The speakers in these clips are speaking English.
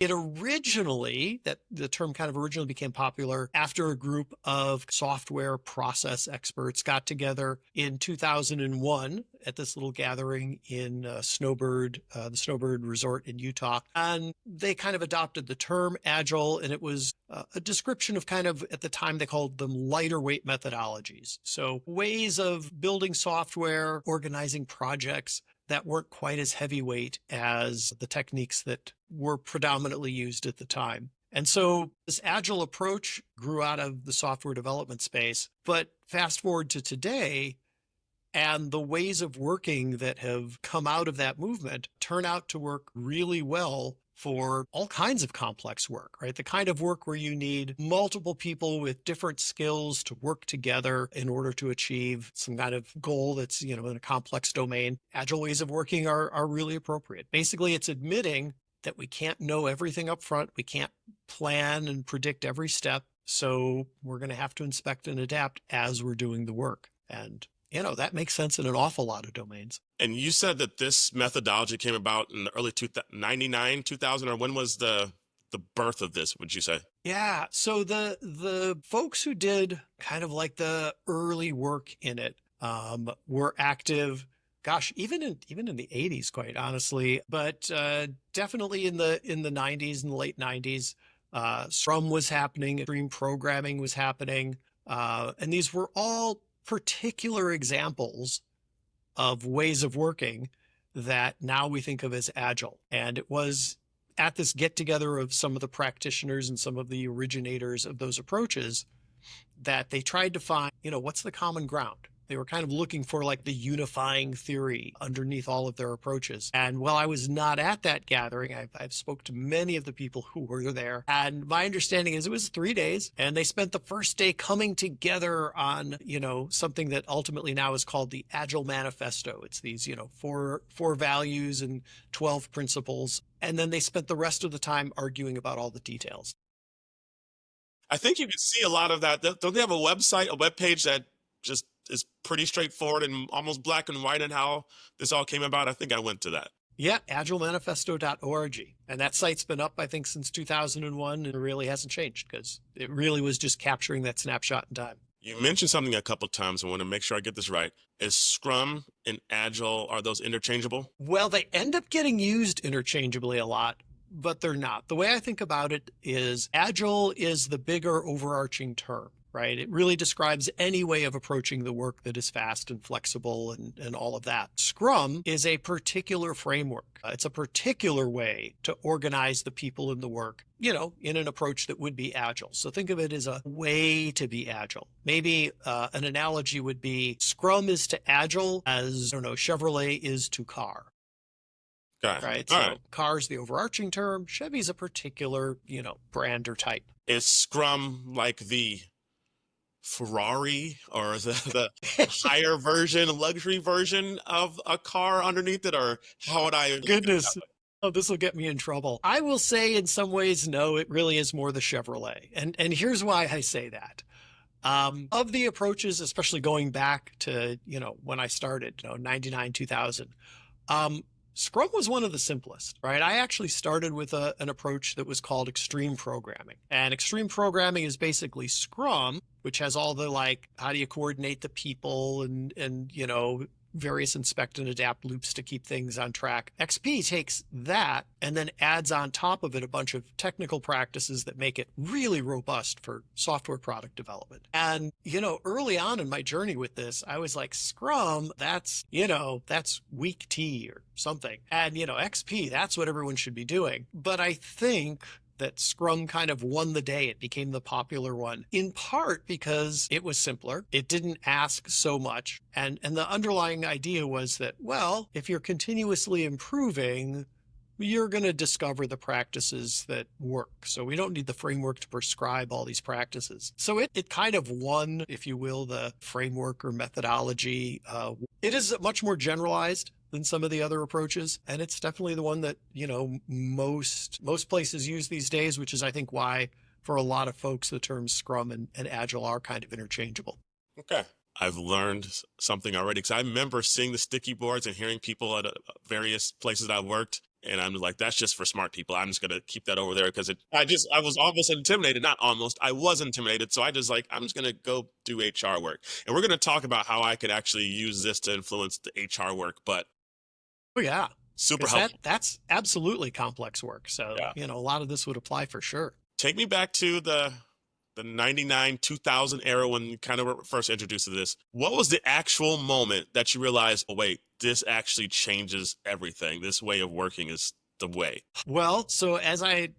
It originally, that the term kind of originally became popular after a group of software process experts got together in 2001 at this little gathering in Snowbird, the Snowbird Resort in Utah. And they kind of adopted the term Agile, and it was a description of kind of, at the time, they called them lighter weight methodologies. So ways of building software, organizing projects that weren't quite as heavyweight as the techniques that were predominantly used at the time. And so this agile approach grew out of the software development space. But fast forward to today, and the ways of working that have come out of that movement turn out to work really well for all kinds of complex work, right? The kind of work where you need multiple people with different skills to work together in order to achieve some kind of goal that's, in a complex domain. Agile ways of working are really appropriate. Basically, it's admitting that we can't know everything up front. We can't plan and predict every step. So we're going to have to inspect and adapt as we're doing the work. And that makes sense in an awful lot of domains. And you said that this methodology came about in the early 99, 2000, or when was the birth of this, would you say? Yeah. So the folks who did kind of like the early work in it were active, gosh, even in the 80s, quite honestly, but definitely in the 90s and the late 90s. Scrum was happening, extreme programming was happening. And these were all particular examples of ways of working that now we think of as agile. And it was at this get together of some of the practitioners and some of the originators of those approaches that they tried to find, what's the common ground? They were kind of looking for like the unifying theory underneath all of their approaches. And while I was not at that gathering, I've spoke to many of the people who were there. And my understanding is it was 3 days, and they spent the first day coming together on, something that ultimately now is called the Agile Manifesto. It's these, four values and 12 principles. And then they spent the rest of the time arguing about all the details. I think you can see a lot of that. Don't they have a website, a web page that just is pretty straightforward and almost black and white in how this all came about? I think I went to that. Yeah, agilemanifesto.org. And that site's been up, I think, since 2001, and it really hasn't changed because it really was just capturing that snapshot in time. You mentioned something a couple of times. I want to make sure I get this right. Is Scrum and Agile, are those interchangeable? Well, they end up getting used interchangeably a lot, but they're not. The way I think about it is Agile is the bigger overarching term, right? It really describes any way of approaching the work that is fast and flexible and all of that. Scrum is a particular framework. It's a particular way to organize the people in the work, in an approach that would be agile. So think of it as a way to be agile. Maybe an analogy would be Scrum is to agile as, Chevrolet is to car. Got it. Right. All So right. car's the overarching term. Chevy's a particular, brand or type. Is Scrum like the Ferrari or the higher version, luxury version of a car underneath it? Or how would I? Goodness. Oh, this will get me in trouble. I will say in some ways, no, it really is more the Chevrolet. And here's why I say that. Of the approaches, especially going back to, when I started, 99, 2000, Scrum was one of the simplest, right? I actually started with an approach that was called extreme programming. And extreme programming is basically Scrum, which has all the how do you coordinate the people and various inspect and adapt loops to keep things on track. XP takes that and then adds on top of it a bunch of technical practices that make it really robust for software product development. And, early on in my journey with this, I was like, Scrum, that's weak tea or something. And, XP, that's what everyone should be doing. But I think that Scrum kind of won the day. It became the popular one, in part because it was simpler. It didn't ask so much. And the underlying idea was that, well, if you're continuously improving, you're going to discover the practices that work. So we don't need the framework to prescribe all these practices. So it kind of won, if you will, the framework or methodology. It is much more generalized than some of the other approaches. And it's definitely the one that, most places use these days, which is, I think, why for a lot of folks, the terms Scrum and Agile are kind of interchangeable. Okay. I've learned something already because I remember seeing the sticky boards and hearing people at various places I worked And I'm like, that's just for smart people. I'm just gonna keep that over there because I was almost intimidated, not almost, I was intimidated. So I just like, I'm just gonna go do HR work. And we're gonna talk about how I could actually use this to influence the HR work, but Oh yeah, super because helpful. that's absolutely complex work. So, Yeah. a lot of this would apply for sure. Take me back to the 99 2000 era when you kind of were first introduced to this. What was the actual moment that you realized, oh wait, this actually changes everything, this way of working is the way? Well, so as I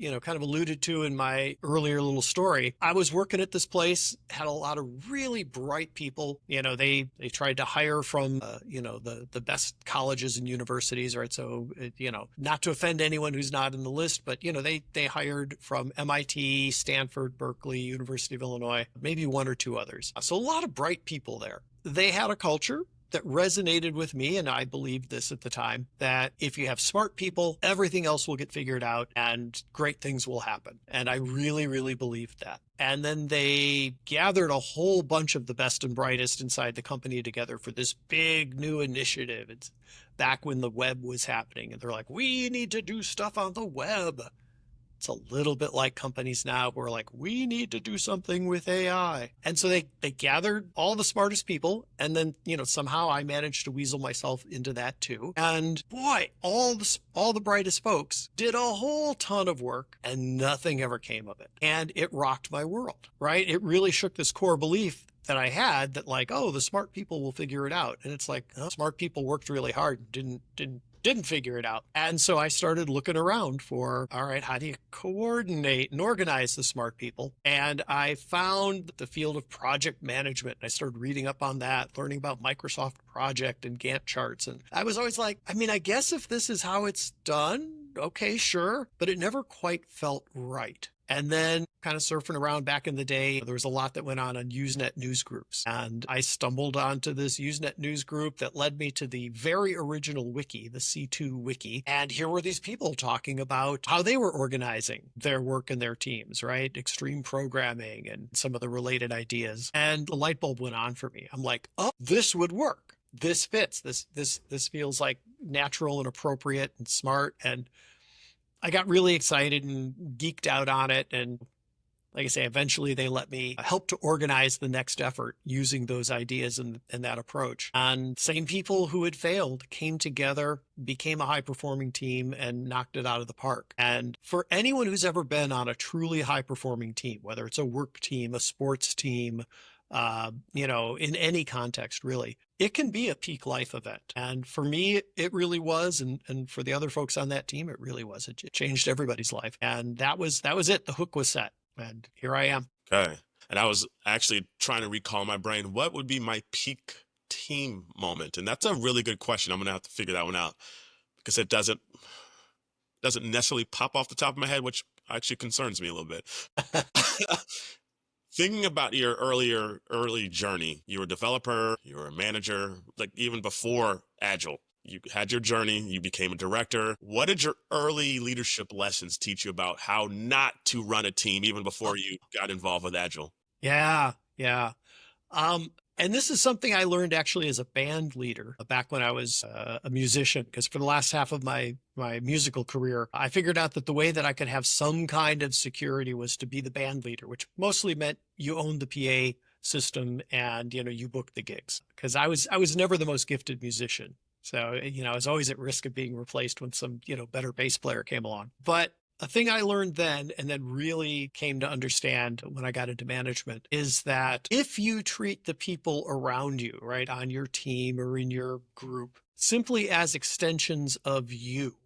kind of alluded to in my earlier little story, I was working at this place, had a lot of really bright people. They tried to hire from the best colleges and universities, right? So not to offend anyone who's not in the list, but they hired from MIT, Stanford, Berkeley, University of Illinois, maybe one or two others. So a lot of bright people there. They had a culture that resonated with me, and I believed this at the time, that if you have smart people, everything else will get figured out and great things will happen. And I really, really believed that. And then they gathered a whole bunch of the best and brightest inside the company together for this big new initiative. It's back when the web was happening. And they're like, we need to do stuff on the web. It's a little bit like companies now who are like, we need to do something with AI. And so they gathered all the smartest people. And then, somehow I managed to weasel myself into that too. And boy, all the brightest folks did a whole ton of work and nothing ever came of it. And it rocked my world, right? It really shook this core belief that I had that like, oh, the smart people will figure it out. And it's like, oh, smart people worked really hard and didn't figure it out. And so I started looking around for, all right, how do you coordinate and organize the smart people? And I found the field of project management. I started reading up on that, learning about Microsoft Project and Gantt charts. And I was always like, I guess if this is how it's done, okay, sure. But it never quite felt right. And then kind of surfing around back in the day, there was a lot that went on Usenet news groups. And I stumbled onto this Usenet news group that led me to the very original wiki, the C2 wiki. And here were these people talking about how they were organizing their work and their teams, right? Extreme programming and some of the related ideas. And the light bulb went on for me. I'm like, oh, this would work. This fits. This feels like natural and appropriate and smart. And I got really excited and geeked out on it. And like I say, eventually they let me help to organize the next effort using those ideas and that approach. And same people who had failed came together, became a high performing team and knocked it out of the park. And for anyone who's ever been on a truly high performing team, whether it's a work team, a sports team, in any context, really, it can be a peak life event. And for me, it really was. And for the other folks on that team, it really was. It changed everybody's life. And that was it. The hook was set. And here I am. Okay. And I was actually trying to recall in my brain what would be my peak team moment. And that's a really good question. I'm gonna have to figure that one out because it doesn't necessarily pop off the top of my head, which actually concerns me a little bit. Thinking about your early journey, you were a developer, you were a manager, like even before Agile. You had your journey, you became a director. What did your early leadership lessons teach you about how not to run a team even before you got involved with Agile? Yeah. Yeah. And this is something I learned actually as a band leader back when I was a musician, because for the last half of my musical career, I figured out that the way that I could have some kind of security was to be the band leader, which mostly meant you owned the PA system and, you booked the gigs, because I was never the most gifted musician. So, I was always at risk of being replaced when some, better bass player came along. But a thing I learned then and then really came to understand when I got into management is that if you treat the people around you, right, on your team or in your group, simply as extensions of you,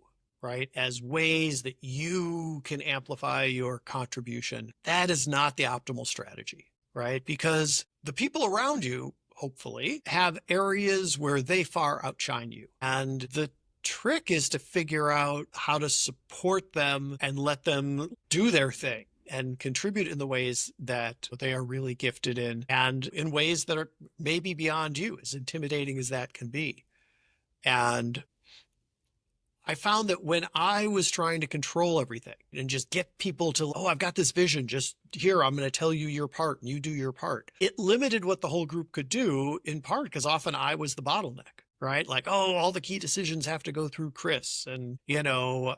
right, as ways that you can amplify your contribution, that is not the optimal strategy, right? Because the people around you, hopefully, have areas where they far outshine you. And the trick is to figure out how to support them and let them do their thing and contribute in the ways that they are really gifted in and in ways that are maybe beyond you, as intimidating as that can be. And I found that when I was trying to control everything and just get people to, oh, I've got this vision, just here, I'm going to tell you your part and you do your part, it limited what the whole group could do, in part because often I was the bottleneck. right? Like, oh, all the key decisions have to go through Chris, and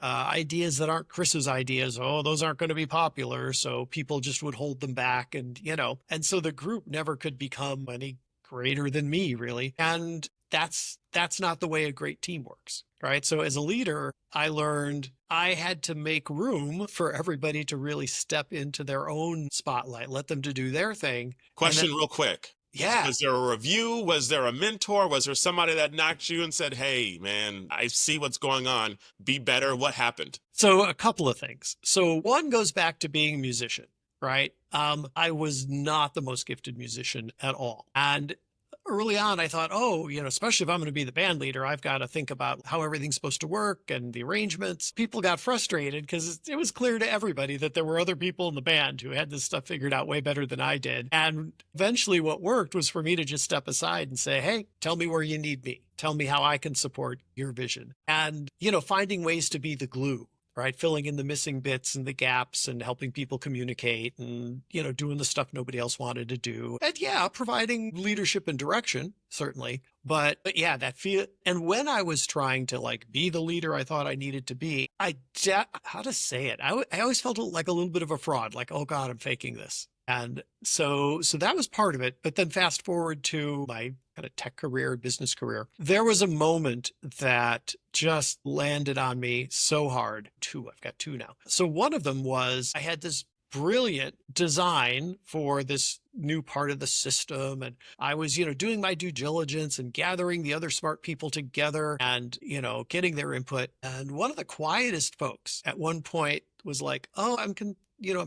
ideas that aren't Chris's ideas, oh, those aren't going to be popular, so people just would hold them back, and and so the group never could become any greater than me, really. And that's not the way a great team works, right? So as a leader, I learned I had to make room for everybody to really step into their own spotlight, let them to do their thing. And then, Question real quick. yeah. Was there a review? Was there a mentor? Was there somebody that knocked you and said, hey, man, I see what's going on. Be better. What happened? So a couple of things. So one goes back to being a musician, right? I was not the most gifted musician at all. And early on, I thought, oh, especially if I'm going to be the band leader, I've got to think about how everything's supposed to work and the arrangements. People got frustrated because it was clear to everybody that there were other people in the band who had this stuff figured out way better than I did. And eventually what worked was for me to just step aside and say, hey, tell me where you need me. Tell me how I can support your vision. And, finding ways to be the glue, right? Filling in the missing bits and the gaps and helping people communicate and, doing the stuff nobody else wanted to do. And yeah, providing leadership and direction, certainly. But yeah, that feel. And when I was trying to be the leader I thought I needed to be, how to say it? I always felt like a little bit of a fraud, like, oh God, I'm faking this. And so that was part of it. But then fast forward to my kind of tech career, business career, there was a moment that just landed on me so hard. I've got two now. So one of them was I had this brilliant design for this new part of the system. And I was, doing my due diligence and gathering the other smart people together and, getting their input. And one of the quietest folks at one point was like, oh, I'm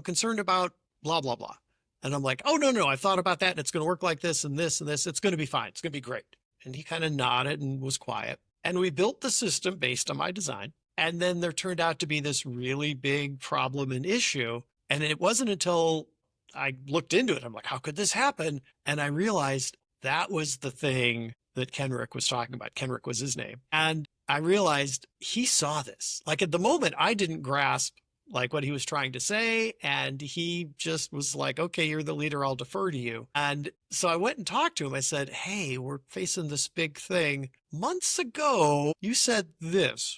concerned about blah, blah, blah. And I'm like, oh, no, I thought about that. And it's going to work like this and this and this. It's going to be fine. It's going to be great. And he kind of nodded and was quiet. And we built the system based on my design. And then there turned out to be this really big problem and issue. And it wasn't until I looked into it, I'm like, how could this happen? And I realized that was the thing that Kenrick was talking about. Kenrick was his name. And I realized he saw this. Like at the moment, I didn't grasp what he was trying to say. And he just was like, okay, you're the leader. I'll defer to you. And so I went and talked to him. I said, hey, we're facing this big thing. Months ago, you said this.